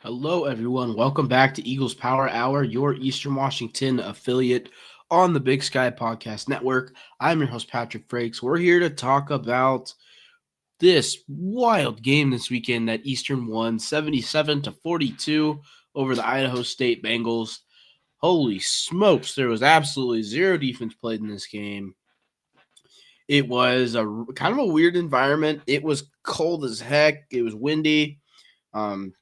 Hello, everyone. Welcome back to Eagles Power Hour, your Eastern Washington affiliate on the Big Sky Podcast Network. I'm your host, Patrick Frakes. We're here to talk about this wild game this weekend that Eastern won 77-42 over the Idaho State Bengals. Holy smokes, there was absolutely zero defense played in this game. It was a kind of a weird environment. It was cold as heck. It was windy. Um,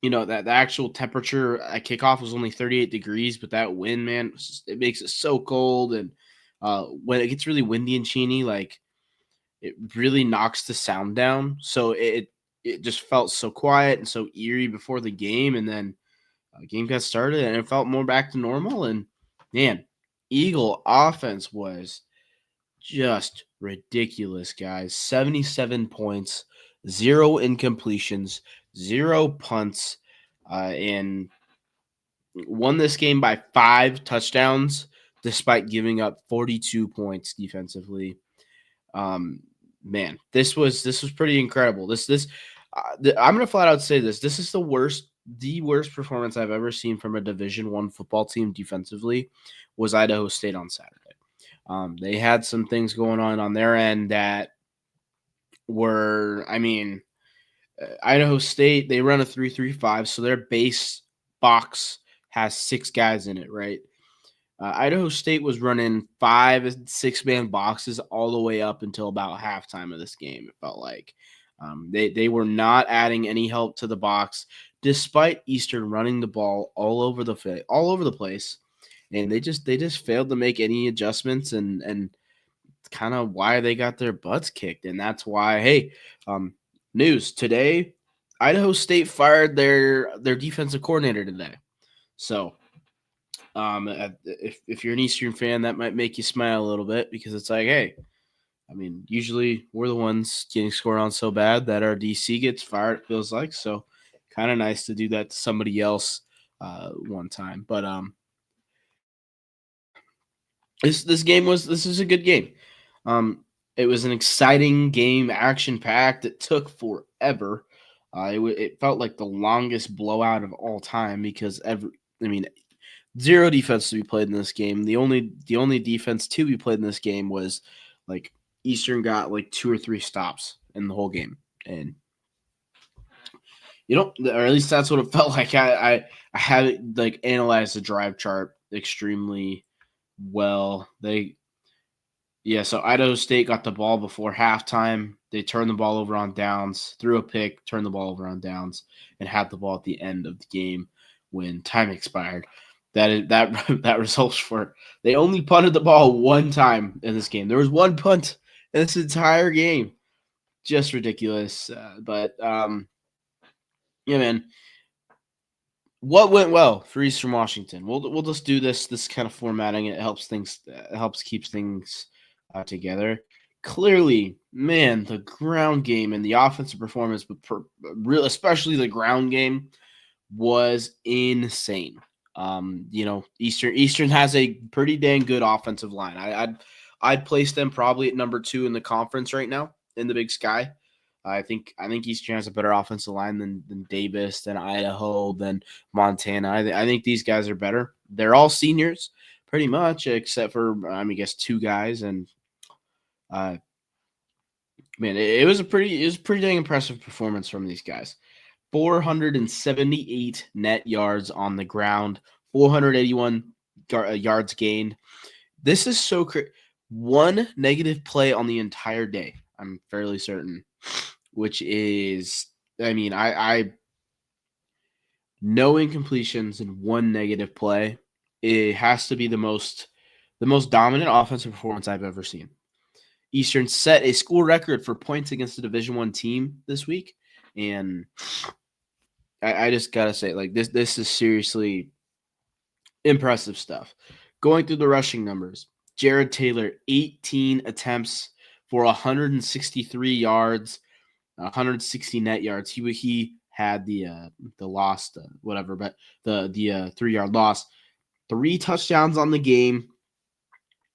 that the actual temperature at kickoff was only 38 degrees, but that wind, man, it makes it so cold. And when it gets really windy and sheeny, like it really knocks the sound down. So it just felt so quiet and so eerie before the game, and then the game got started and it felt more back to normal. And man, Eagle offense was just ridiculous, guys. 77 points, zero incompletions, zero punts, and won this game by 5 touchdowns despite giving up 42 points defensively. Um, Man, this was pretty incredible. I'm gonna flat out say this. This is the worst performance I've ever seen from a Division I football team defensively. Was Idaho State on Saturday. They had some things going on their end that were, Idaho State, they run a 3-3-5, so their base box has 6 guys in it, right? Idaho State was running 5 and 6-man boxes all the way up until about halftime of this game. It felt like they were not adding any help to the box, despite Eastern running the ball all over the place, and they just failed to make any adjustments, and kind of why they got their butts kicked. And that's why, hey, news today, Idaho State fired their defensive coordinator today. So if you're an Eastern fan, that might make you smile a little bit, because it's like, hey, usually we're the ones getting scored on so bad that our DC gets fired, it feels like. So kind of nice to do that to somebody else one time. But this is a good game. It was an exciting game, action packed. It took forever. It felt like the longest blowout of all time, because zero defense to be played in this game. The only defense to be played in this game was like Eastern got like 2 or 3 stops in the whole game, and or at least that's what it felt like. I haven't like analyzed the drive chart extremely well. So Idaho State got the ball before halftime. They turned the ball over on downs, threw a pick, turned the ball over on downs, and had the ball at the end of the game when time expired. That results for they only punted the ball one time in this game. There was one punt in this entire game. Just ridiculous. But yeah, man. What went well for Eastern Washington? We'll just do this kind of formatting. It helps keeps things together. Clearly, man, the ground game and the offensive performance, but especially the ground game, was insane. Eastern has a pretty dang good offensive line. I'd place them probably at number 2 in the conference right now in the Big Sky. I think Eastern has a better offensive line than Davis, than Idaho, than Montana. I think these guys are better. They're all seniors, pretty much, except for I guess 2 guys. And man, it was a pretty dang impressive performance from these guys. 478 net yards on the ground, 481 yards gained. This is so crazy. One negative play on the entire day, I'm fairly certain, which is, I no incompletions and one negative play. It has to be the most dominant offensive performance I've ever seen. Eastern set a school record for points against a Division I team this week, and I just gotta say, like, this is seriously impressive stuff. Going through the rushing numbers, Jared Taylor, 18 attempts for 163 yards, 160 net yards. He had the lost whatever, but the 3-yard loss. 3 touchdowns on the game.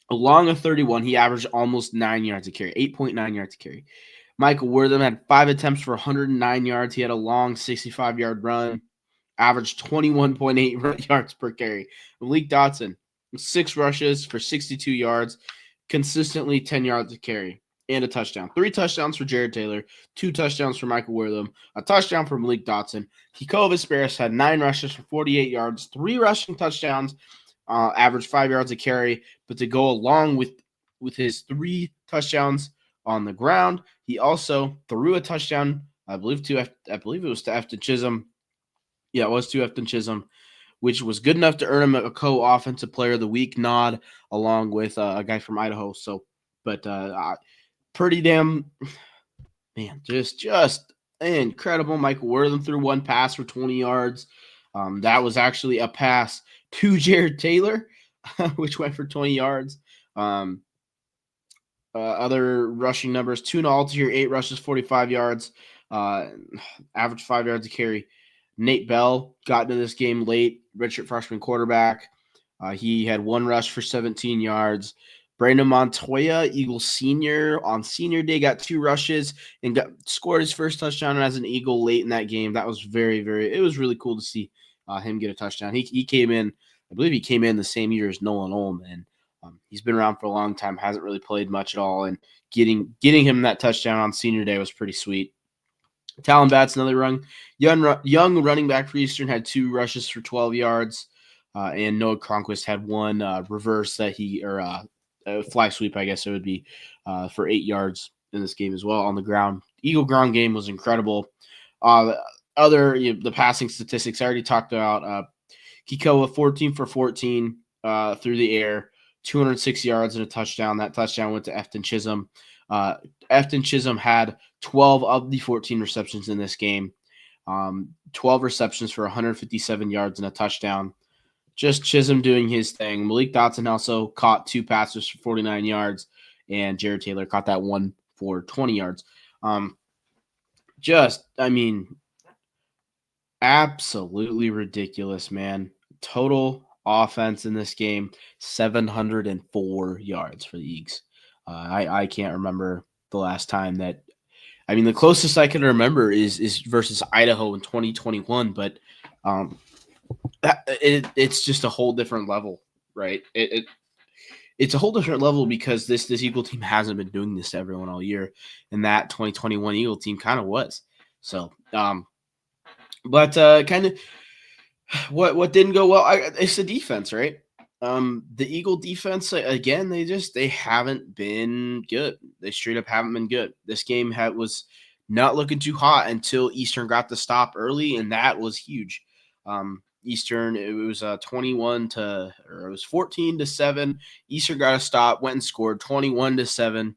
Along a 31, he averaged almost 9 yards a carry, 8.9 yards a carry. Michael Wortham had 5 attempts for 109 yards. He had a long 65-yard run. averaged 21.8 yards per carry. Malik Dotson, 6 rushes for 62 yards, consistently 10 yards a carry, and a touchdown. 3 touchdowns for Jared Taylor, 2 touchdowns for Michael Wortham, a touchdown for Malik Dotson. Kiko Vesperis had 9 rushes for 48 yards, 3 rushing touchdowns, averaged 5 yards a carry. But to go along with his 3 touchdowns on the ground, he also threw a touchdown. I believe it was to Efton Chisholm. Yeah, it was to Efton Chisholm, which was good enough to earn him a co-offensive player of the week nod, along with a guy from Idaho. So, but pretty damn, man, just incredible. Michael Wortham threw 1 pass for 20 yards. That was actually a pass to Jared Taylor, which went for 20 yards. Other rushing numbers: Tuna Altier, 8 rushes, 45 yards, average 5 yards a carry. Nate Bell got into this game late, redshirt freshman quarterback. He had 1 rush for 17 yards. Brandon Montoya, Eagle senior, on senior day got 2 rushes and scored his first touchdown as an Eagle late in that game. That was it was really cool to see him get a touchdown. He came in, I believe he came in the same year as Nolan Olm, and he's been around for a long time, hasn't really played much at all, and getting him that touchdown on senior day was pretty sweet. Talon Batts, another young running back for Eastern, had 2 rushes for 12 yards, and Noah Cronquist had 1 reverse fly sweep, I guess it would be, for 8 yards in this game as well on the ground. Eagle ground game was incredible. The passing statistics I already talked about. Kikoa 14 for 14 through the air, 206 yards and a touchdown. That touchdown went to Efton Chisholm. Efton Chisholm had 12 of the 14 receptions in this game. 12 receptions for 157 yards and a touchdown. Just Chisholm doing his thing. Malik Dotson also caught 2 passes for 49 yards, and Jared Taylor caught that 1 for 20 yards. Absolutely ridiculous, man. Total offense in this game, 704 yards for the Eags. I can't remember the last time that. I mean, the closest I can remember is versus Idaho in 2021, but it's just a whole different level, right? It's a whole different level because this Eagle team hasn't been doing this to everyone all year, and that 2021 Eagle team kind of was. So, but kind of what didn't go well, it's the defense, right? The Eagle defense, again, they haven't been good. They straight up haven't been good. This game was not looking too hot until Eastern got the stop early, and that was huge. Eastern, it was 14-7. Eastern got a stop, went and scored 21-7,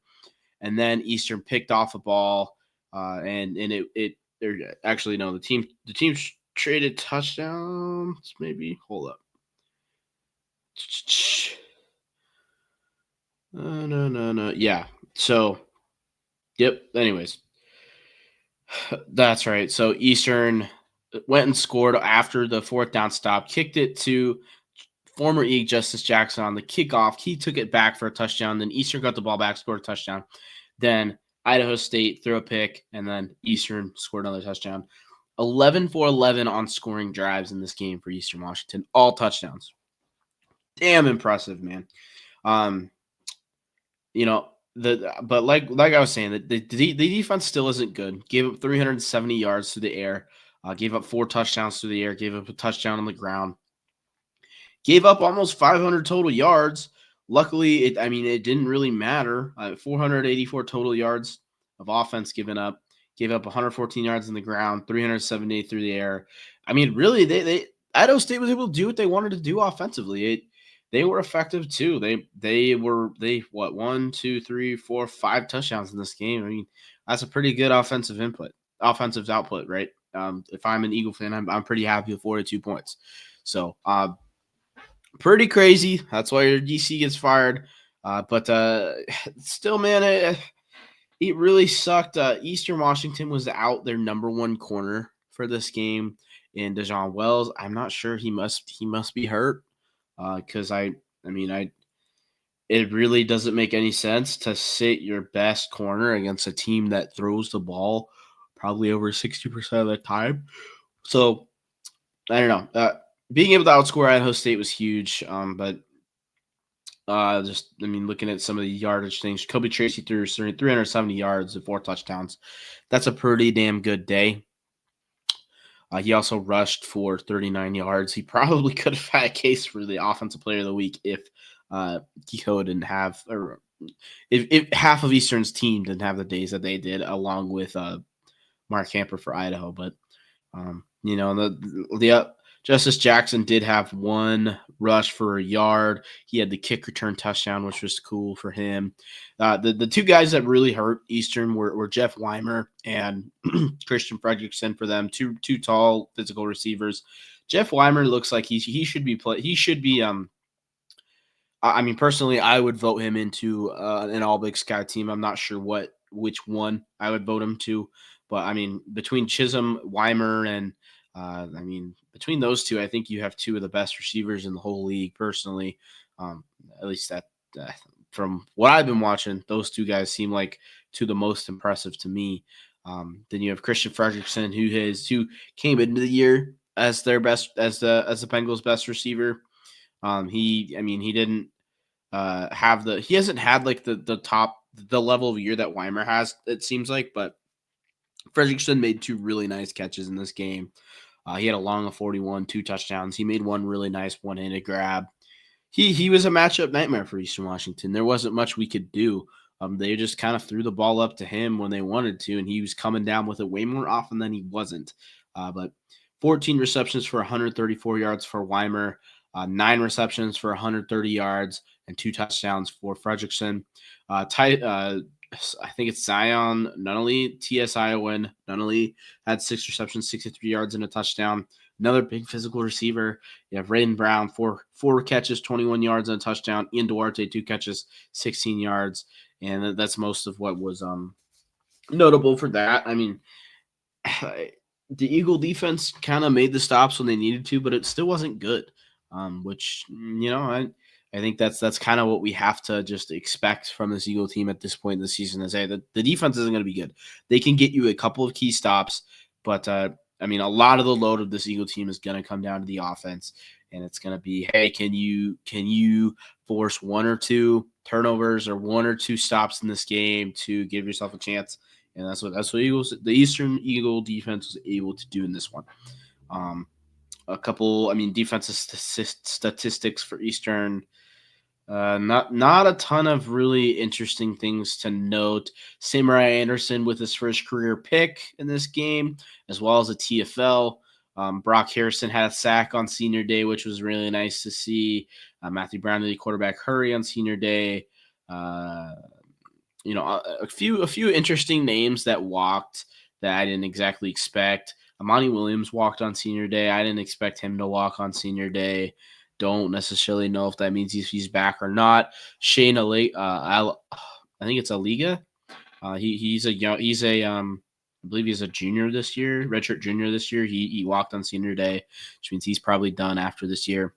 and then Eastern picked off a ball, and actually no, the team traded touchdowns. Maybe hold up. No. Yeah. So, yep. Anyways, that's right. So Eastern went and scored after the 4th down stop, kicked it to former Eagle Justice Jackson on the kickoff. He took it back for a touchdown. Then Eastern got the ball back, scored a touchdown. Then Idaho State threw a pick, and then Eastern scored another touchdown. 11 for 11 on scoring drives in this game for Eastern Washington, all touchdowns. Damn impressive, man. But like I was saying, the defense still isn't good. Gave up 370 yards through the air, gave up 4 touchdowns through the air, gave up a touchdown on the ground, gave up almost 500 total yards. Luckily, it didn't really matter. 484 total yards of offense given up. Gave up 114 yards on the ground, 378 through the air. I mean, really, they Idaho State was able to do what they wanted to do offensively. They were effective too. They 1, 2, 3, 4, 5 touchdowns in this game. I mean, that's a pretty good offensive output, right? If I'm an Eagle fan, I'm pretty happy with 42 points. So, pretty crazy. That's why your DC gets fired. But still, man, it really sucked. Eastern Washington was out their number 1 corner for this game, in Dejon Wells. I'm not sure, he must be hurt. Because it really doesn't make any sense to sit your best corner against a team that throws the ball probably over 60% of the time. So I don't know. Being able to outscore Idaho State was huge. But just I mean, looking at some of the yardage things, Kobe Tracy threw 370 yards and 4 touchdowns. That's a pretty damn good day. He also rushed for 39 yards. He probably could have had a case for the offensive player of the week if Kehoe didn't have, or if half of Eastern's team didn't have the days that they did, along with Mark Hamper for Idaho. But the Justice Jackson did have one rush for a yard. He had the kick return touchdown, which was cool for him. The two guys that really hurt Eastern were Jeff Weimer and Christian Fredrickson. For them, two tall physical receivers. Jeff Weimer looks like he should be play. He should be I mean, personally, I would vote him into an All Big Sky team. I'm not sure which one I would vote him to, but I mean, between Chisholm, Weimer, and between those two, I think you have two of the best receivers in the whole league. Personally, at least that from what I've been watching, those two guys seem like two of the most impressive to me. Then you have Christian Fredrickson, who came into the year as their best as the Bengals' best receiver. He didn't he hasn't had like the level of year that Weimer has, it seems like, but Fredrickson made two really nice catches in this game. He had a long of 41, 2 touchdowns. He made one really nice one-handed grab. He was a matchup nightmare for Eastern Washington. There wasn't much we could do. They just kind of threw the ball up to him when they wanted to, and he was coming down with it way more often than he wasn't. But 14 receptions for 134 yards for Weimer, 9 receptions for 130 yards, and 2 touchdowns for Fredrickson. I think it's Zion Nunnally, TS Iowan. Nunnally had 6 receptions, 63 yards, and a touchdown. Another big physical receiver. You have Raiden Brown, four catches, 21 yards, and a touchdown. Ian Duarte, 2 catches, 16 yards. And that's most of what was notable for that. I mean, the Eagle defense kind of made the stops when they needed to, but it still wasn't good. Which I think that's kind of what we have to just expect from this Eagle team at this point in the season. Is that the defense isn't going to be good. They can get you a couple of key stops, but a lot of the load of this Eagle team is going to come down to the offense, and it's going to be, hey, can you force one or two turnovers or one or two stops in this game to give yourself a chance? And that's what the Eastern Eagle defense was able to do in this one. A couple, defensive statistics for Eastern. Not a ton of really interesting things to note. Samurai Anderson with his first career pick in this game, as well as a TFL. Brock Harrison had a sack on senior day, which was really nice to see. Matthew Brownlee, quarterback hurry on senior day. A few interesting names that walked that I didn't exactly expect. Amani Williams walked on senior day. I didn't expect him to walk on senior day. Don't necessarily know if that means he's back or not. Shane I think it's Aliga. I believe he's a junior this year, redshirt junior this year. He walked on senior day, which means he's probably done after this year.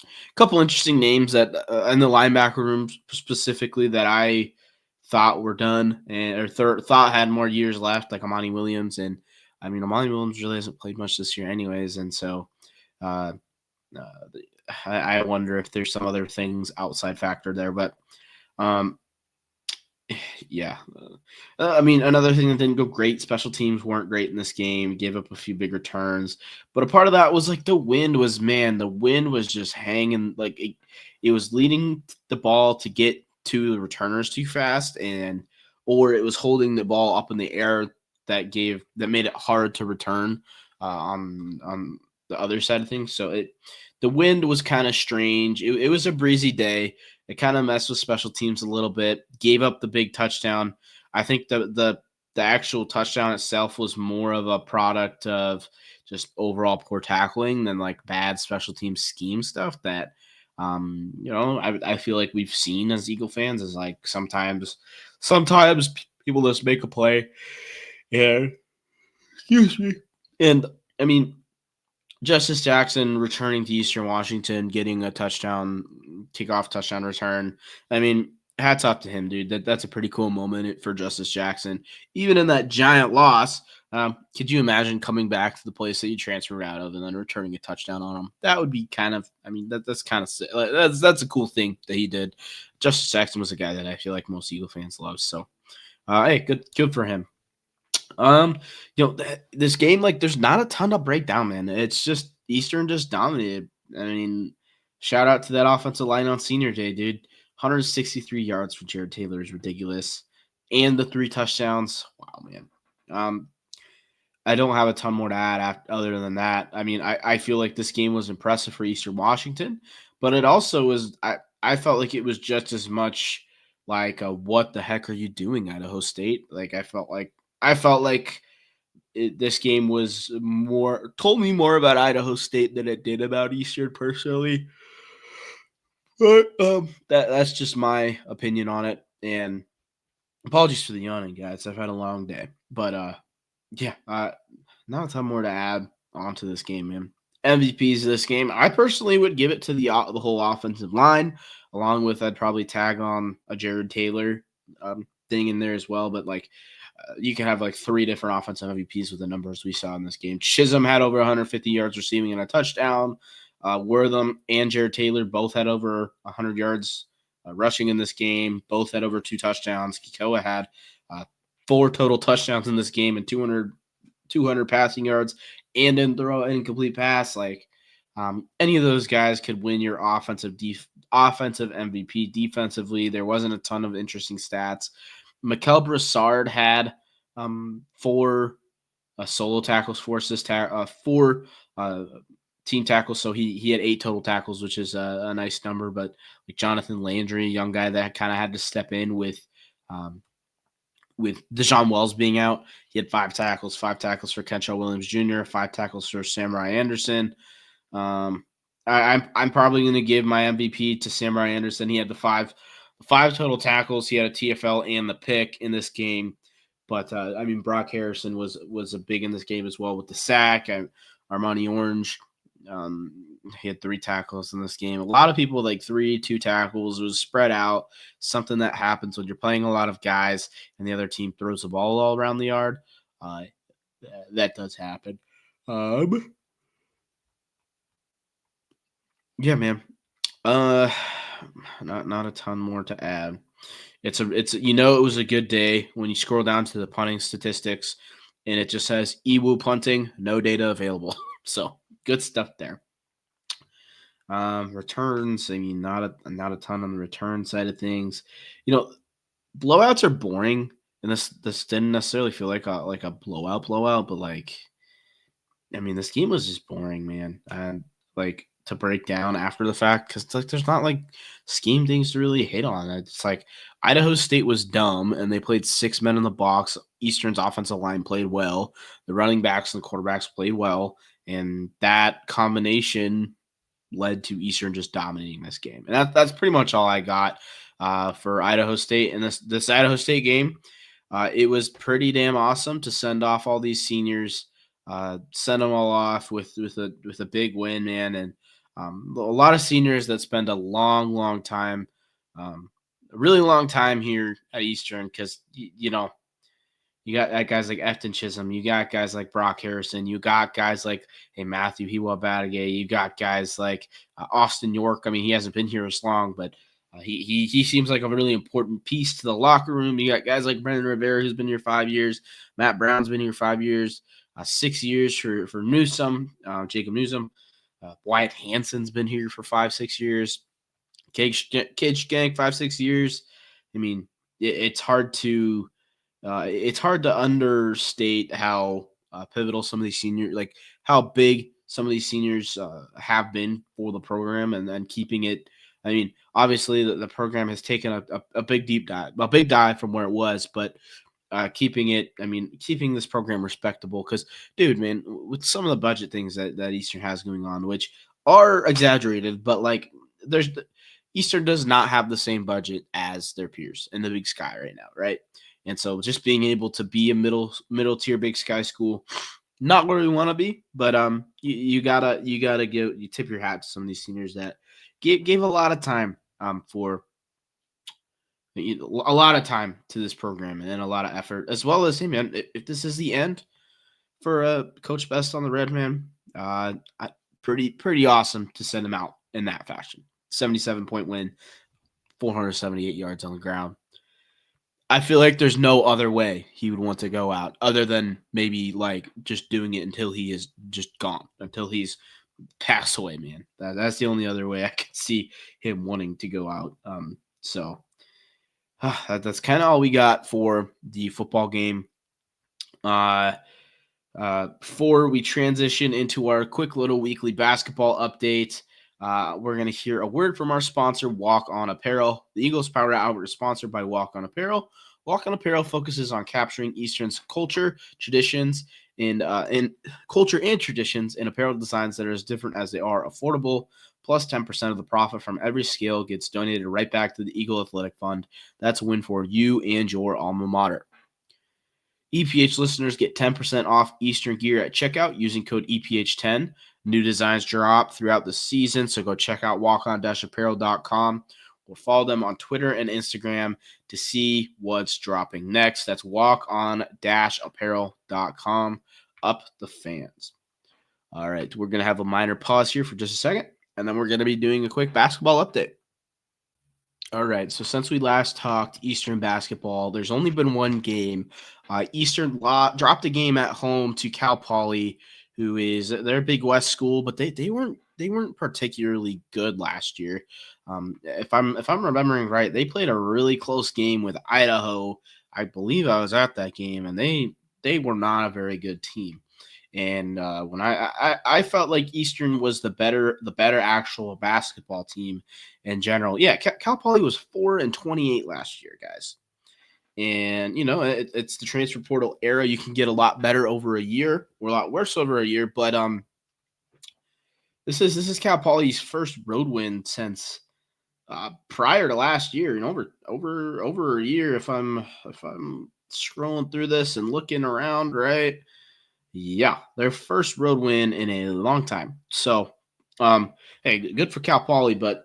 A couple interesting names that in the linebacker room specifically that I thought were done thought had more years left, like Amani Williams. And Amani Williams really hasn't played much this year anyways. And so I wonder if there's some other things outside factor there, but yeah. Another thing that didn't go great, special teams weren't great in this game, gave up a few big returns. But a part of that was like the wind was just hanging, like it was leading the ball to get to the returners too fast, or it was holding the ball up in the air that made it hard to return on the other side of things. So the wind was kind of strange. It was a breezy day. It kind of messed with special teams a little bit, gave up the big touchdown. I think the actual touchdown itself was more of a product of just overall poor tackling than like bad special team scheme stuff that, I feel like we've seen as Eagle fans is like sometimes people just make a play. Yeah. Excuse me. And Justice Jackson returning to Eastern Washington, getting a kickoff touchdown return. hats off to him, dude. That's a pretty cool moment for Justice Jackson. Even in that giant loss, could you imagine coming back to the place that you transferred out of and then returning a touchdown on him? That would be kind of, I mean, that's kind of like, that's a cool thing that he did. Justice Jackson was a guy that I feel like most Eagle fans love. So, hey, good for him. Um, this game, like, there's not a ton to break down, man. It's just Eastern just dominated. I mean, shout out to that offensive line on Senior Day, dude. 163 yards for Jared Taylor is ridiculous, and the 3 touchdowns. Wow, man. Um, I don't have a ton more to add other than that. I mean, I feel like this game was impressive for Eastern Washington, but it also was. I felt like it was just as much like what the heck are you doing, Idaho State? Like I felt like this game was more told me more about Idaho State than it did about Eastern personally. But that's just my opinion on it. And apologies for the yawning, guys. I've had a long day, but yeah, not a ton more to add onto this game, man. MVPs of this game, I personally would give it to the whole offensive line, along with I'd probably tag on a Jared Taylor thing in there as well. But like, you can have like 3 different offensive MVPs with the numbers we saw in this game. Chisholm had over 150 yards receiving and a touchdown. Wortham and Jared Taylor both had over 100 yards rushing in this game. Both had over 2 touchdowns. Kikoa had 4 total touchdowns in this game and 200 passing yards and didn't throw an incomplete pass. Like, any of those guys could win your offensive MVP. Defensively, there wasn't a ton of interesting stats. Mikel Broussard had 4 solo tackles, 4 team tackles. So he had 8 total tackles, which is a nice number. But like Jonathan Landry, a young guy that kind of had to step in with Deshaun Wells being out, he had 5 tackles for Kentrell Williams Jr., 5 tackles for Samurai Anderson. Um, I'm probably going to give my MVP to Samurai Anderson. He had the five total tackles. He had a TFL and the pick in this game. But I mean, Brock Harrison was a big in this game as well with the sack. And Armani Orange, he had 3 tackles in this game. A lot of people like 2 tackles. It was spread out. Something that happens when you're playing a lot of guys and the other team throws the ball all around the yard. Uh, that does happen. Yeah, man. Uh, not a ton more to add. It was a good day when you scroll down to the punting statistics, and it just says Ewu punting, no data available. So good stuff there. Returns. I mean, not a ton on the return side of things. Blowouts are boring, and this didn't necessarily feel like a blowout, but like, I mean, this game was just boring, man. And like to break down after the fact, because like there's not like scheme things to really hit on. It's like Idaho State was dumb and they played 6 men in the box. Eastern's offensive line played well. The running backs and the quarterbacks played well, and that combination led to Eastern just dominating this game. And that's pretty much all I got for Idaho State. And this Idaho State game, it was pretty damn awesome to send off all these seniors, send them all off with a big win, man. And a lot of seniors that spend a long time, a really long time here at Eastern because you got guys like Efton Chisholm. You got guys like Brock Harrison. You got guys like Matthew Hewa Badagay. You got guys like Austin York. I mean, he hasn't been here as long, but he seems like a really important piece to the locker room. You got guys like Brendan Rivera, who's been here 5 years. Matt Brown's been here 5 years. 6 years for Newsome, Jacob Newsome. Wyatt Hanson's been here for 5-6 years. Cage Skank 5-6 years. I mean, it's hard to understate how pivotal some of these seniors, like how big some of these seniors have been for the program, and then keeping it. I mean, obviously the program has taken a big dive from where it was, but keeping this program respectable. Because, dude, man, with some of the budget things that Eastern has going on, which are exaggerated, but like Eastern does not have the same budget as their peers in the Big Sky right now, right? And so just being able to be a middle tier Big Sky school, not where we want to be, but you gotta tip your hat to some of these seniors that gave a lot of time for a lot of time to this program and a lot of effort, as well as, hey man, if this is the end for Coach Best on the Red Man, pretty awesome to send him out in that fashion. 77-point win, 478 yards on the ground. I feel like there's no other way he would want to go out other than maybe like just doing it until he is just gone, until he's passed away, man. That's the only other way I could see him wanting to go out. That's kind of all we got for the football game. Before we transition into our quick little weekly basketball update, we're going to hear a word from our sponsor, Walk On Apparel. The Eagles Power Hour is sponsored by Walk On Apparel. Walk On Apparel focuses on capturing Eastern's culture, traditions, and culture and traditions in apparel designs that are as different as they are affordable. Plus 10% of the profit from every scale gets donated right back to the Eagle Athletic Fund. That's a win for you and your alma mater. EPH listeners get 10% off Eastern gear at checkout using code EPH10. New designs drop throughout the season, so go check out walkon-apparel.com or follow them on Twitter and Instagram to see what's dropping next. That's walkon-apparel.com. Up the fans. All right, we're going to have a minor pause here for just a second, and then we're going to be doing a quick basketball update. All right, so since we last talked Eastern basketball, there's only been one game. Eastern dropped a game at home to Cal Poly, who is their Big West school, but they weren't particularly good last year. If I'm remembering right, they played a really close game with Idaho. I believe I was at that game, and they were not a very good team. And when I felt like Eastern was the better actual basketball team in general. Yeah, Cal Poly was 4-28 last year, guys. And it's the transfer portal era. You can get a lot better over a year or a lot worse over a year. But this is Cal Poly's first road win since prior to last year. Over a year. If I'm scrolling through this and looking around, right. Yeah, their first road win in a long time. So, hey, good for Cal Poly, but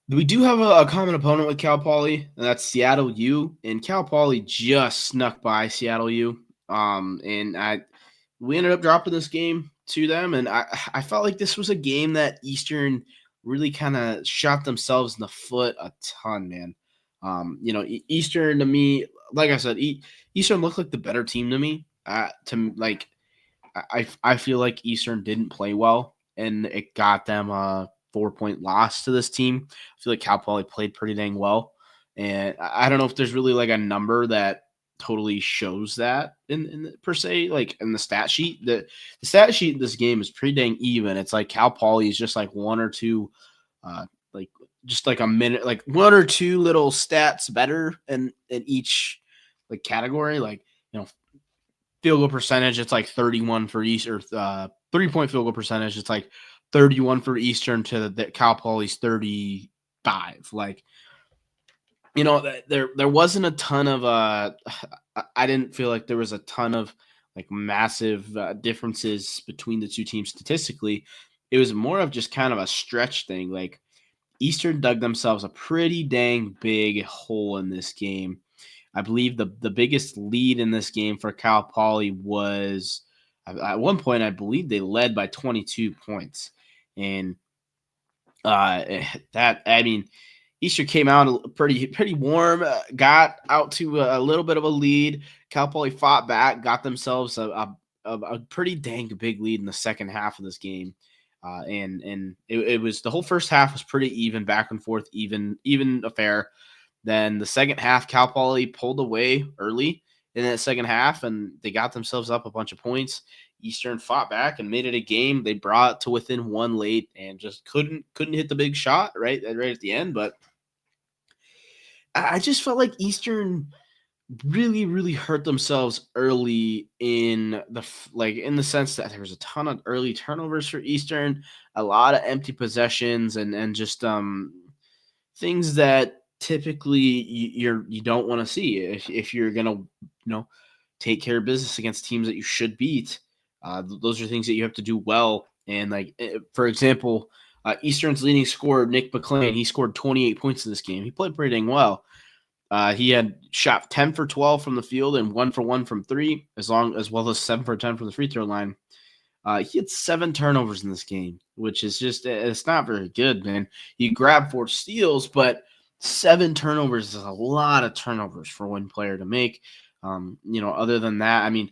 we do have a common opponent with Cal Poly, and that's Seattle U. And Cal Poly just snuck by Seattle U. We ended up dropping this game to them, and I felt like this was a game that Eastern really kind of shot themselves in the foot a ton, man. Eastern to me, like I said, Eastern looked like the better team to me. I feel like Eastern didn't play well, and it got them a 4-point loss to this team. I feel like Cal Poly played pretty dang well, and I don't know if there's really like a number that totally shows that in per se, like in the stat sheet. The stat sheet in this game is pretty dang even. It's like Cal Poly is just like one or two, like just like a minute, like one or two little stats better in each like category, like field goal percentage, it's like 31 for East, or 3-point field goal percentage, it's like 31 for Eastern to the Cal Poly's 35. Like, there wasn't a ton of I didn't feel like there was a ton of like massive differences between the two teams statistically. It was more of just kind of a stretch thing. Like Eastern dug themselves a pretty dang big hole in this game. I believe the biggest lead in this game for Cal Poly was at one point, I believe they led by 22 points. And Eastern came out pretty warm, got out to a little bit of a lead. Cal Poly fought back, got themselves a pretty dang big lead in the second half of this game. And it was the whole first half was pretty even, back and forth, even affair. Then the second half, Cal Poly pulled away early in that second half, and they got themselves up a bunch of points. Eastern fought back and made it a game. They brought it to within one late and just couldn't hit the big shot right at the end. But I just felt like Eastern really, really hurt themselves early in the sense that there was a ton of early turnovers for Eastern, a lot of empty possessions, and just things that typically you don't want to see if you're gonna take care of business against teams that you should beat. Those are things that you have to do well. And like for example, Eastern's leading scorer, Nick McLean, he scored 28 points in this game. He played pretty dang well. He had shot 10 for 12 from the field and 1 for 1 from three, as well as 7 for 10 from the free throw line. He had 7 turnovers in this game, which is just, it's not very good, man. He grabbed 4 steals, but 7 turnovers is a lot of turnovers for one player to make. Other than that, I mean,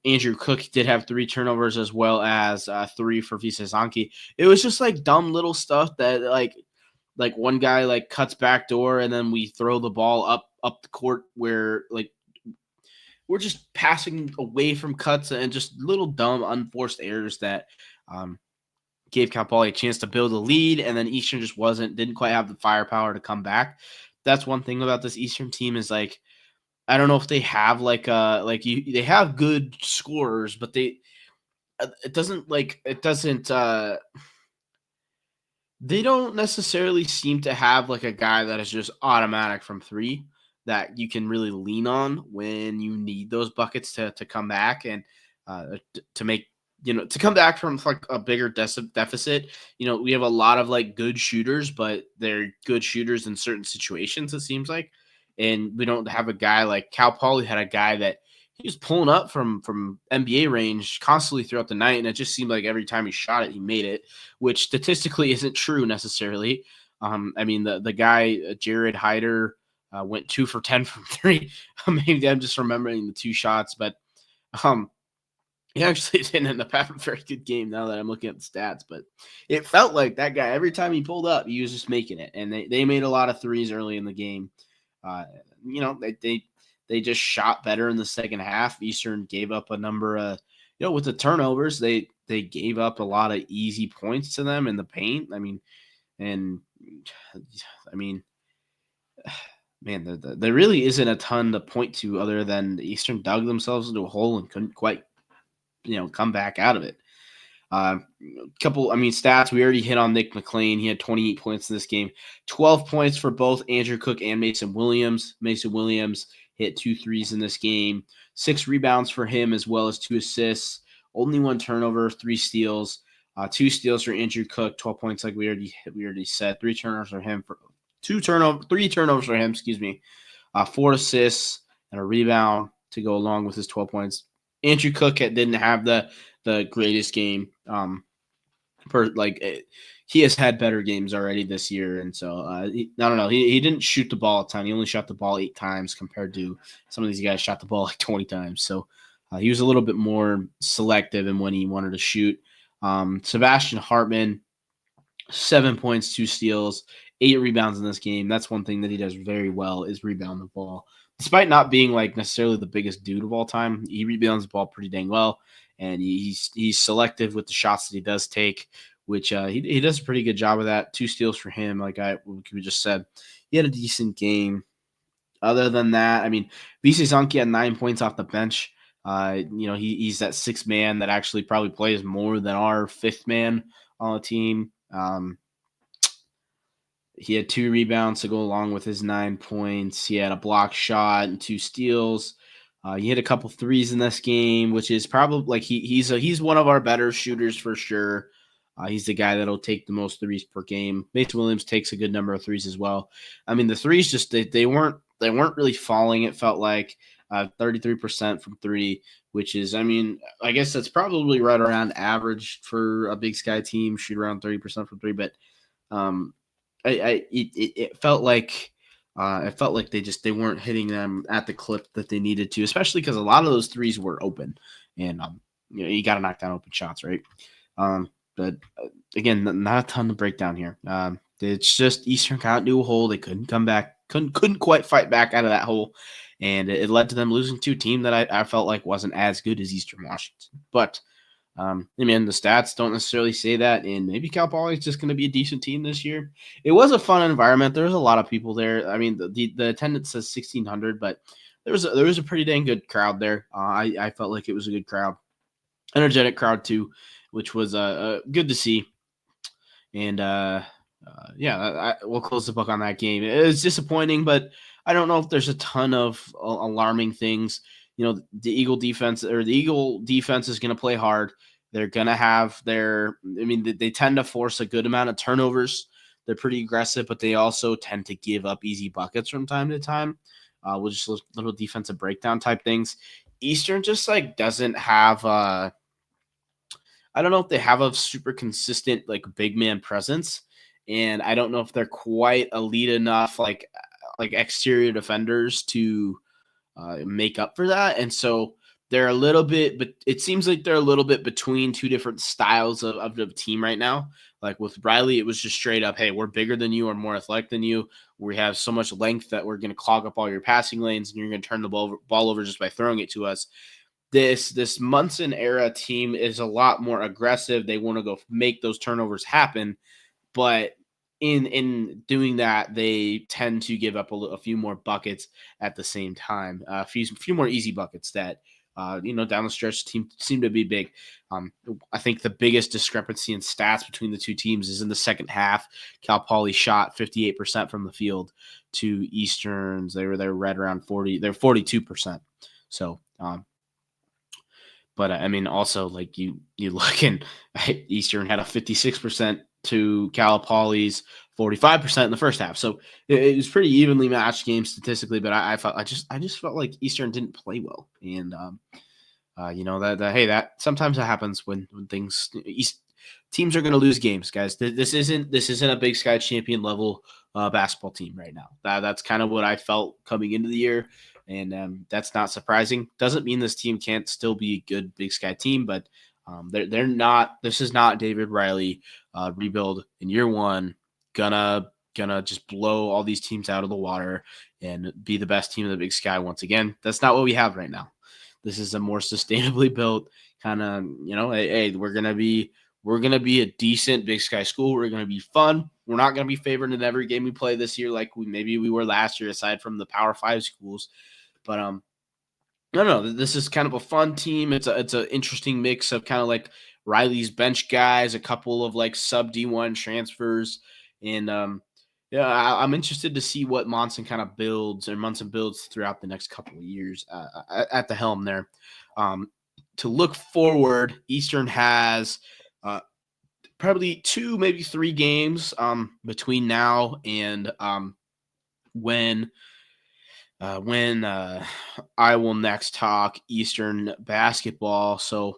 Andrew Cook did have 3 turnovers as well as 3 for Visa Zanke. It was just like dumb little stuff that like one guy like cuts back door and then we throw the ball up the court where like we're just passing away from cuts and just little dumb unforced errors that gave Cal Poly a chance to build a lead, and then Eastern just didn't quite have the firepower to come back. That's one thing about this Eastern team is like I don't know if they have they have good scorers, but they don't necessarily seem to have like a guy that is just automatic from three that you can really lean on when you need those buckets to come back and to make to come back from like a bigger deficit. We have a lot of like good shooters, but they're good shooters in certain situations, it seems like. And we don't have a guy like Cal Poly had a guy that he was pulling up from NBA range constantly throughout the night, and it just seemed like every time he shot it, he made it, which statistically isn't true necessarily. I mean, the guy Jared Hyder went 2 for 10 from three. Maybe I'm just remembering the 2 shots, but he actually didn't end up having a very good game now that I'm looking at the stats. But it felt like that guy every time he pulled up, he was just making it, and they made a lot of threes early in the game. They just shot better in the second half. Eastern gave up a number of, with the turnovers, they gave up a lot of easy points to them in the paint. Man, there really isn't a ton to point to other than Eastern dug themselves into a hole and couldn't quite, come back out of it. Stats. We already hit on Nick McLean. He had 28 points in this game, 12 points for both Andrew Cook and Mason Williams. Mason Williams hit 2 threes in this game, 6 rebounds for him as well as 2 assists, only 1 turnover, 3 steals, 2 steals for Andrew Cook, 12 points like we already said, 3 turnovers for him, 3 turnovers for him, 4 assists and a rebound to go along with his 12 points. Andrew Cook didn't have the greatest game. He has had better games already this year, and so I don't know. He didn't shoot the ball a ton. He only shot the ball 8 times compared to some of these guys shot the ball like 20 times. So he was a little bit more selective in when he wanted to shoot. Sebastian Hartman, 7 points, 2 steals, 8 rebounds in this game. That's one thing that he does very well is rebound the ball. Despite not being like necessarily the biggest dude of all time, he rebounds the ball pretty dang well, and he's selective with the shots that he does take, which he does a pretty good job of that. 2 steals for him, like we just said. He had a decent game. Other than that, VC Zanke had 9 points off the bench. He's that 6th man that actually probably plays more than our 5th man on the team. He had 2 rebounds to go along with his 9 points. He had a block shot and 2 steals. He hit a couple threes in this game, which is probably like he's one of our better shooters for sure. He's the guy that'll take the most threes per game. Mason Williams takes a good number of threes as well. The threes just they weren't really falling. It felt like 33% from 3, which is I guess that's probably right around average for a Big Sky team. Shoot around 30% from 3, but it felt like they weren't hitting them at the clip that they needed to, especially because a lot of those threes were open, and you got to knock down open shots, right? But again, not a ton to break down here. It's just Eastern got into a hole. They couldn't come back, couldn't quite fight back out of that hole, and it led to them losing to a team that I felt like wasn't as good as Eastern Washington, but. The stats don't necessarily say that, and maybe Cal Poly is just going to be a decent team this year. It was a fun environment. There was a lot of people there. The attendance says 1,600, but there was a pretty dang good crowd there. I felt like it was a good crowd, energetic crowd too, which was good to see. And we'll close the book on that game. It was disappointing, but I don't know if there's a ton of alarming things. The Eagle defense is going to play hard. They're going to have they tend to force a good amount of turnovers. They're pretty aggressive, but they also tend to give up easy buckets from time to time, with just little defensive breakdown type things. Eastern just like doesn't have I don't know if they have a super consistent like big man presence, and I don't know if they're quite elite enough like exterior defenders to make up for that. And so they're a little bit, but it seems like they're a little bit between two different styles of the team right now. Like with Riley, it was just straight up, hey, we're bigger than you or more athletic than you. We have so much length that we're going to clog up all your passing lanes and you're going to turn the ball over just by throwing it to us. This Munson era team is a lot more aggressive. They want to go make those turnovers happen, but in doing that, they tend to give up a few more buckets at the same time. A few more easy buckets that down the stretch team seem to be big. I think the biggest discrepancy in stats between the two teams is in the second half. Cal Poly shot 58% from the field to Eastern's. They're right around 40. They're 42%. So but I mean, also like you look and Eastern had a 56% to Cal Poly's 45% in the first half, so it was pretty evenly matched game statistically. But I just felt like Eastern didn't play well, and that sometimes that happens when things teams are going to lose games, guys. This isn't a Big Sky champion level basketball team right now. That's kind of what I felt coming into the year. And that's not surprising. Doesn't mean this team can't still be a good Big Sky team, but they're not. This is not David Riley rebuild in year one. Gonna just blow all these teams out of the water and be the best team in the Big Sky once again. That's not what we have right now. This is a more sustainably built kind of, hey, we're gonna be a decent Big Sky school. We're gonna be fun. We're not gonna be favored in every game we play this year like maybe we were last year, aside from the Power 5 schools. But no, this is kind of a fun team. It's an interesting mix of kind of like Riley's bench guys, a couple of like sub D1 transfers, and I'm interested to see what Munson builds throughout the next couple of years at the helm there. To look forward, Eastern has probably 2, maybe 3 games between now and when I will next talk Eastern basketball. So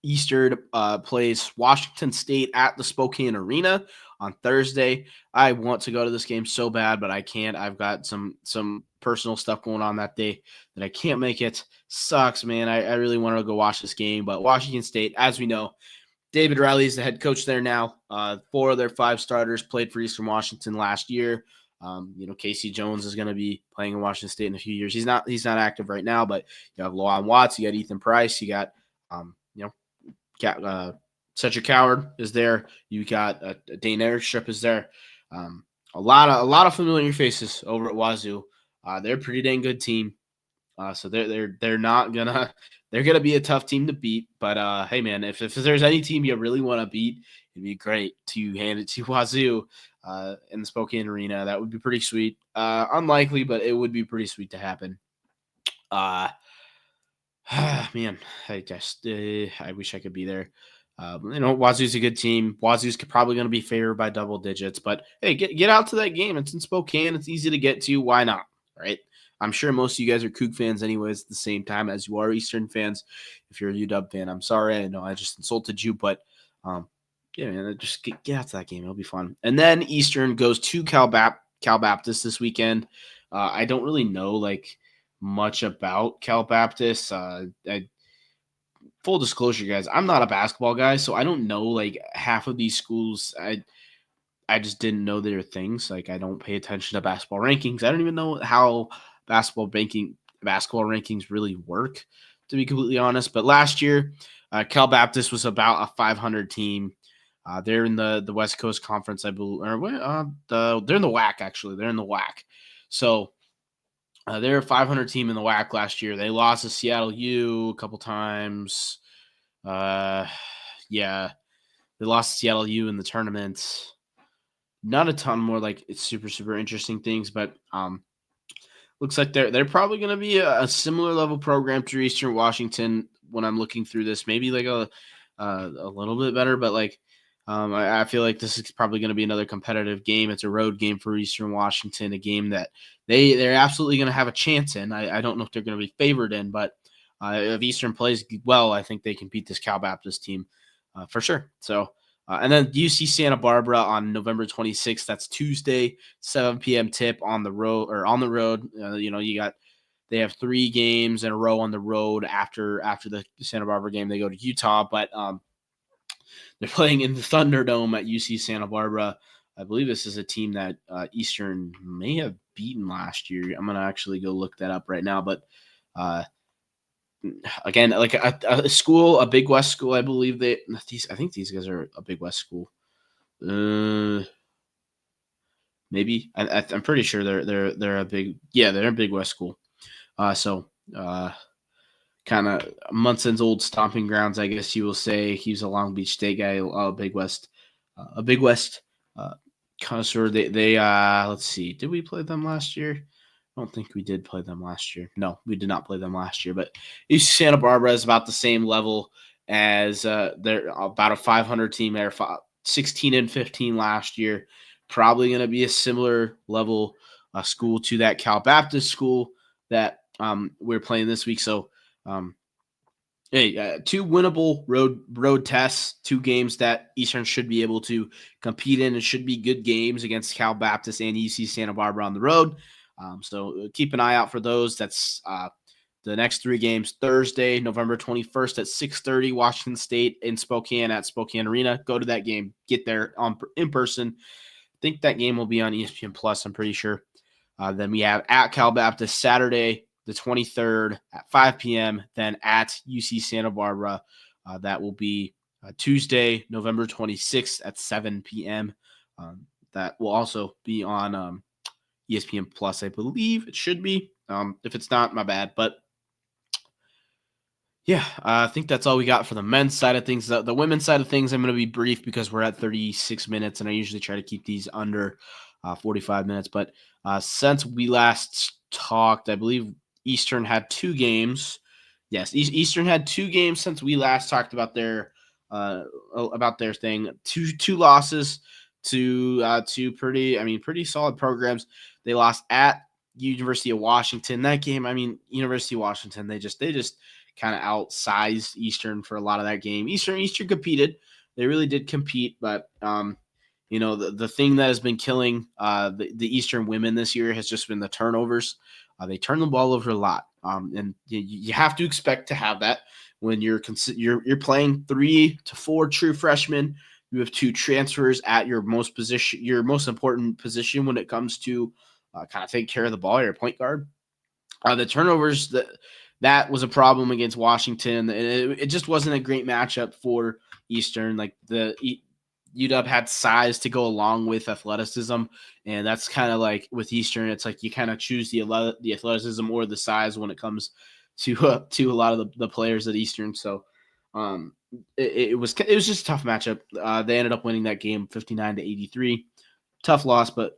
Eastern plays Washington State at the Spokane Arena on Thursday. I want to go to this game so bad, but I can't. I've got some personal stuff going on that day that I can't make it. Sucks, man. I really want to go watch this game, but Washington State, as we know, David Riley is the head coach there now. 4 of their 5 starters played for Eastern Washington last year. Casey Jones is going to be playing in Washington State in a few years. He's not active right now, but you have Lawan Watts, you got Ethan Price, you got Cedric Coward is there. You got Dane Erickstrip is there. A lot of familiar faces over at Wazoo. They're a pretty dang good team. So they're not gonna they're gonna be a tough team to beat. But hey man, if there's any team you really want to beat, it'd be great to hand it to Wazoo in the Spokane Arena. That would be pretty sweet. Unlikely, but it would be pretty sweet to happen. Man, I wish I could be there. Wazoo's a good team. Wazoo's probably going to be favored by double digits, but hey, get out to that game. It's in Spokane. It's easy to get to. Why not? Right? I'm sure most of you guys are Coug fans anyways at the same time as you are Eastern fans. If you're a UW fan, I'm sorry. I know I just insulted you, but yeah, man, just get out to that game. It'll be fun. And then Eastern goes to Cal Baptist this weekend. I don't really know much about Cal Baptist. Full disclosure, guys, I'm not a basketball guy, so I don't know half of these schools. I just didn't know their things. I don't pay attention to basketball rankings. I don't even know how basketball rankings really work, to be completely honest. But last year, Cal Baptist was about a 500 team. They're in the West Coast Conference, I believe. They're in the WAC, actually. They're in the WAC. So they're a 500 team in the WAC last year. They lost to Seattle U a couple times. Yeah, they lost to Seattle U in the tournament. Not a ton more it's super interesting things, but looks like they're probably going to be a similar level program to Eastern Washington when I'm looking through this. Maybe a little bit better, but like I feel like this is probably going to be another competitive game. It's a road game for Eastern Washington, a game that they're absolutely going to have a chance in. I don't know if they're going to be favored in, but if Eastern plays well, I think they can beat this Cal Baptist team for sure. So. And then UC Santa Barbara on November 26th. That's Tuesday, 7 p.m. tip on the road or on the road. They have 3 games in a row on the road after the Santa Barbara game. They go to Utah, but they're playing in the Thunderdome at UC Santa Barbara. I believe this is a team that Eastern may have beaten last year. I'm going to actually go look that up right now. But again, like a school, a Big West school, I believe I think these guys are a Big West school. Maybe I'm pretty sure they're a they're a Big West school. Kind of Munson's old stomping grounds, I guess you will say. He was a Long Beach State guy, a Big West connoisseur. They let's see, did we play them last year? I don't think we did play them last year. No, we did not play them last year. But UC Santa Barbara is about the same level as they're about a 500 team. They're 16-15 last year. Probably going to be a similar level school to that Cal Baptist school that we're playing this week. So, hey, 2 winnable road tests, 2 games that Eastern should be able to compete in. It should be good games against Cal Baptist and UC Santa Barbara on the road. So keep an eye out for those. That's the next 3 games. Thursday, November 21st at 6:30, Washington State in Spokane at Spokane Arena. Go to that game. Get there in person. I think that game will be on ESPN Plus, I'm pretty sure. Then we have at Cal Baptist Saturday, the 23rd at 5 p.m., then at UC Santa Barbara. That will be Tuesday, November 26th at 7 p.m. That will also be on ESPN Plus, I believe it should be. If it's not, my bad. But yeah, I think that's all we got for the men's side of things. The women's side of things, I'm going to be brief because we're at 36 minutes, and I usually try to keep these under 45 minutes. But since we last talked, I believe Eastern had 2 games. Yes, Eastern had 2 games since we last talked about their thing. Two losses to pretty solid programs. They lost at University of Washington. That game, University of Washington, they just kind of outsized Eastern for a lot of that game. Eastern competed. They really did compete, but the thing that has been killing the Eastern women this year has just been the turnovers. They turn the ball over a lot, and you have to expect to have that when you're playing 3 to 4 true freshmen. You have 2 transfers at your most important position when it comes to kind of taking care of the ball. Your point guard. The turnovers that was a problem against Washington. It just wasn't a great matchup for Eastern. Like UW had size to go along with athleticism, and that's kind of like with Eastern. It's like you kind of choose the athleticism or the size when it comes to a lot of the players at Eastern. So it was just a tough matchup. They ended up winning that game 59-83. Tough loss, but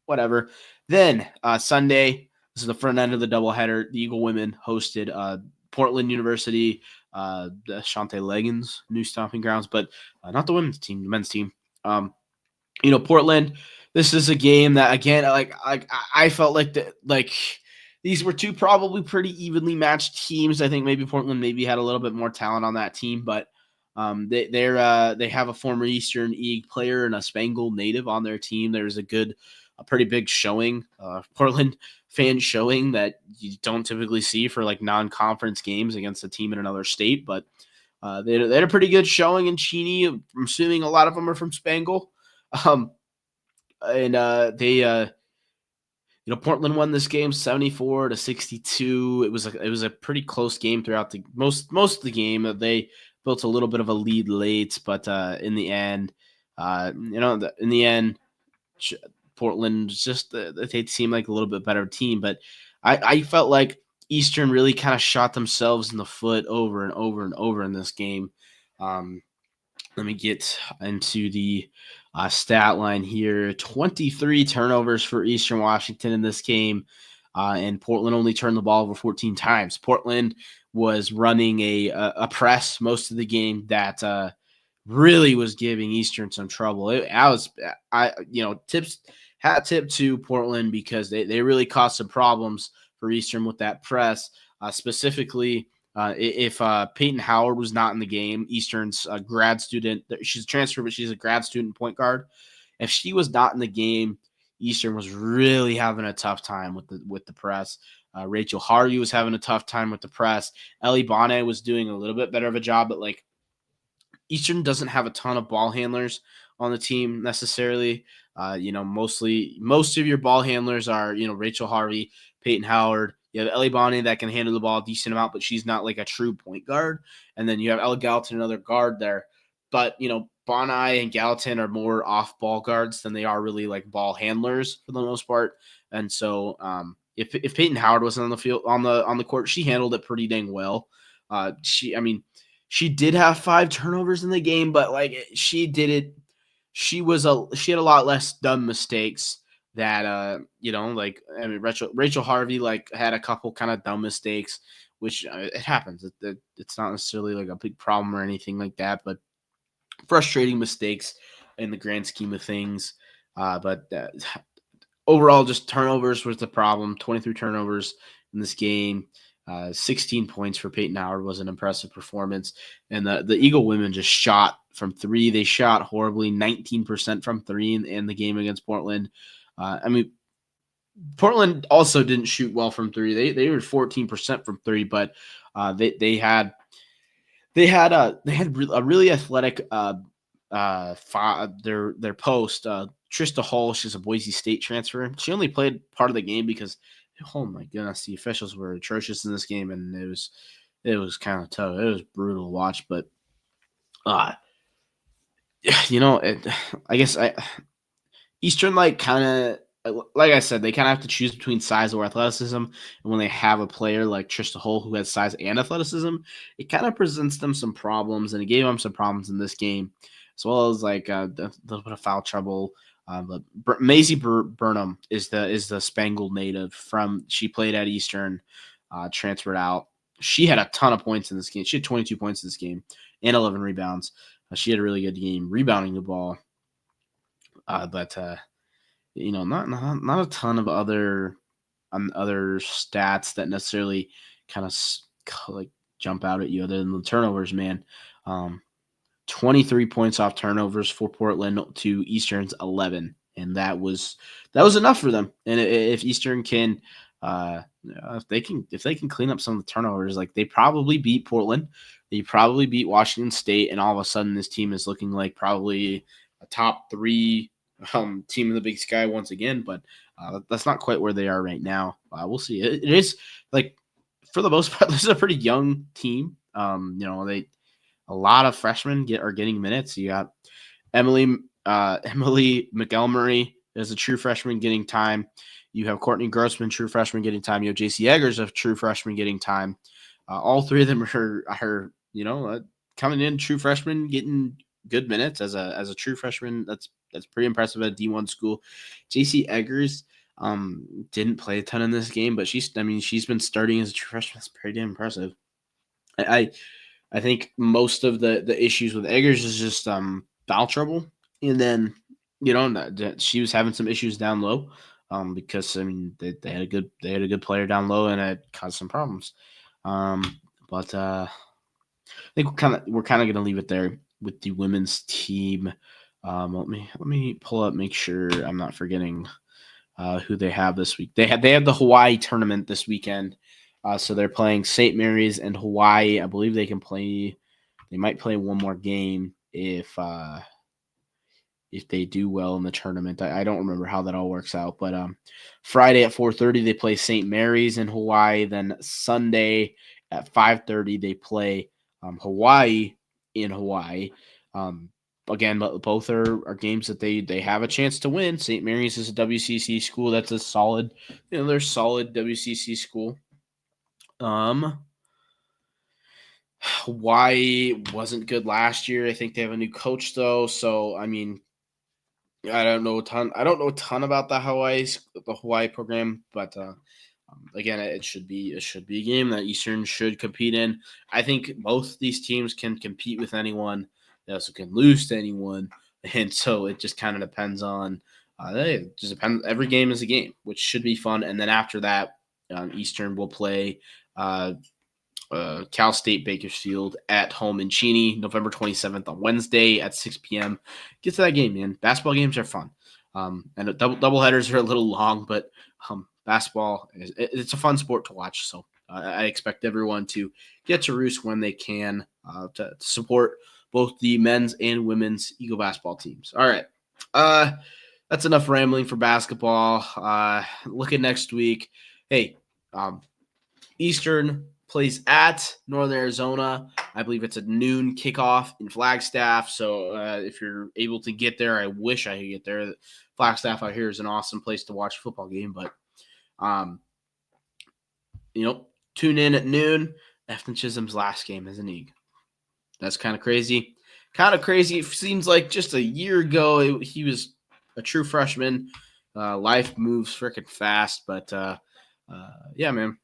whatever. Then Sunday. This is the front end of the doubleheader. The Eagle women hosted Portland University, the Shante Leggins new stomping grounds, but not the women's team, the men's team. Portland. This is a game that again, I felt like these were 2 probably pretty evenly matched teams. I think maybe Portland had a little bit more talent on that team, but they have a former Eastern Eagle player and a Spangle native on their team. There's a pretty big showing, Portland fan showing that you don't typically see for like non-conference games against a team in another state. But they had a pretty good showing in Cheney. I'm assuming a lot of them are from Spangle. Portland won this game 74-62. It was a pretty close game throughout the most of the game. They built a little bit of a lead late, but in the end, Portland just they seem like a little bit better team, but I felt like Eastern really kind of shot themselves in the foot over and over and over in this game. Let me get into the stat line here. 23 turnovers for Eastern Washington in this game, and Portland only turned the ball over 14 times. Portland was running a press most of the game that really was giving Eastern some trouble. Tips hat tip to Portland because they really caused some problems for Eastern with that press, specifically. If Peyton Howard was not in the game, Eastern's grad student, she's a transfer, but she's a grad student point guard. If she was not in the game, Eastern was really having a tough time with the press. Rachel Harvey was having a tough time with the press. Ellie Bonnet was doing a little bit better of a job, but like Eastern doesn't have a ton of ball handlers on the team necessarily. Most of your ball handlers are, Rachel Harvey, Peyton Howard. You have Ellie Bonnie that can handle the ball a decent amount, but she's not like a true point guard. And then you have Ella Gallatin, another guard there. But, Bonai and Gallatin are more off ball guards than they are really like ball handlers for the most part. And so if Peyton Howard wasn't on the field on the court, she handled it pretty dang well. She did have 5 turnovers in the game, but like she did it. She had a lot less dumb mistakes that Rachel Harvey like had a couple kind of dumb mistakes, which it happens. It's not necessarily like a big problem or anything like that, but frustrating mistakes in the grand scheme of things. But overall, just turnovers was the problem. 23 turnovers in this game. 16 points for Peyton Howard was an impressive performance. And the Eagle women just shot from 3. They shot horribly, 19% from 3 in the game against Portland. Portland also didn't shoot well from 3. They were 14% from 3, but they had a really athletic their post. Trista Hull, she's a Boise State transfer. She only played part of the game because, oh my goodness, the officials were atrocious in this game, and it was kind of tough. It was brutal to watch, but I guess Eastern kind of, like I said, they kind of have to choose between size or athleticism. And when they have a player like Trista Hull who has size and athleticism, it kind of presents them some problems, and it gave them some problems in this game, as well as like a little bit of foul trouble. But Maisie Burnham is the Spangled native she played at Eastern, transferred out. She had a ton of points in this game. She had 22 points in this game and 11 rebounds. She had a really good game rebounding the ball. But not a ton of other stats that necessarily kind of like jump out at you other than the turnovers, man. 23 points off turnovers for Portland to Eastern's 11, and that was enough for them. And if Eastern can, if they can clean up some of the turnovers, like they probably beat Portland, they probably beat Washington State, and all of a sudden this team is looking like probably a top 3 team in the Big Sky once again. But that's not quite where they are right now. We'll see. It is like for the most part, this is a pretty young team. A lot of freshmen are getting minutes. You got Emily McElmurray is a true freshman getting time. You have Courtney Grossman, true freshman, getting time. You have JC Eggers, a true freshman, getting time. All 3 of them are coming in true freshmen, getting good minutes as a true freshman. That's pretty impressive at a D1 school. JC Eggers didn't play a ton in this game, but she's been starting as a true freshman. That's pretty damn impressive. I think most of the issues with Eggers is just foul trouble, and then she was having some issues down low, because they had a good player down low, and it caused some problems. But I think we're kind of going to leave it there with the women's team. Let me pull up, make sure I'm not forgetting who they have this week. They have the Hawaii tournament this weekend. So they're playing St. Mary's and Hawaii. I believe they might play one more game if they do well in the tournament. I don't remember how that all works out, but Friday at 4:30 they play St. Mary's in Hawaii. Then Sunday at 5:30 they play Hawaii in Hawaii. Again, but both are games that they have a chance to win. St. Mary's is a WCC school. That's a solid, they're a solid WCC school. Hawaii wasn't good last year. I think they have a new coach though, so I don't know a ton. I don't know a ton about the Hawaii program, but Again, it should be a game that Eastern should compete in. I think both these teams can compete with anyone. They also can lose to anyone, and so it just kind of depends on. It just depends. Every game is a game, which should be fun. And then after that, Eastern will play Cal State Bakersfield at home in Cheney, November 27th on Wednesday at 6 p.m. Get to that game, man. Basketball games are fun. And double headers are a little long, but basketball it's a fun sport to watch. So I expect everyone to get to Roost when they can to support both the men's and women's Eagle basketball teams. All right. That's enough rambling for basketball. Look at next week. Hey, Eastern plays at Northern Arizona. I believe it's a noon kickoff in Flagstaff. So if you're able to get there, I wish I could get there. Flagstaff out here is an awesome place to watch a football game. But, tune in at noon. Efton Chisholm's last game as an Eagle. That's kind of crazy. It seems like just a year ago he was a true freshman. Life moves freaking fast. But, yeah, man.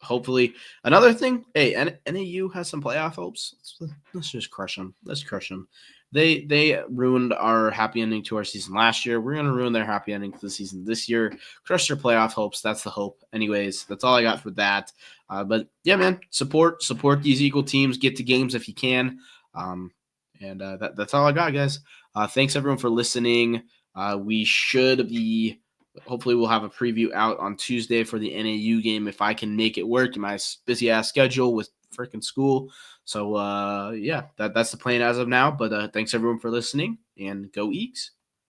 Hopefully another thing. Hey, NAU has some playoff hopes. Let's just crush them. Let's crush them. They ruined our happy ending to our season last year. We're gonna ruin their happy ending to the season this year. Crush their playoff hopes. That's the hope. Anyways, that's all I got for that. But yeah, man, support these Eagle teams. Get to games if you can. That's all I got, guys. Thanks everyone for listening. We should be. Hopefully, we'll have a preview out on Tuesday for the NAU game if I can make it work in my busy ass schedule with freaking school. So, yeah, that's the plan as of now. But thanks everyone for listening, and go Eags.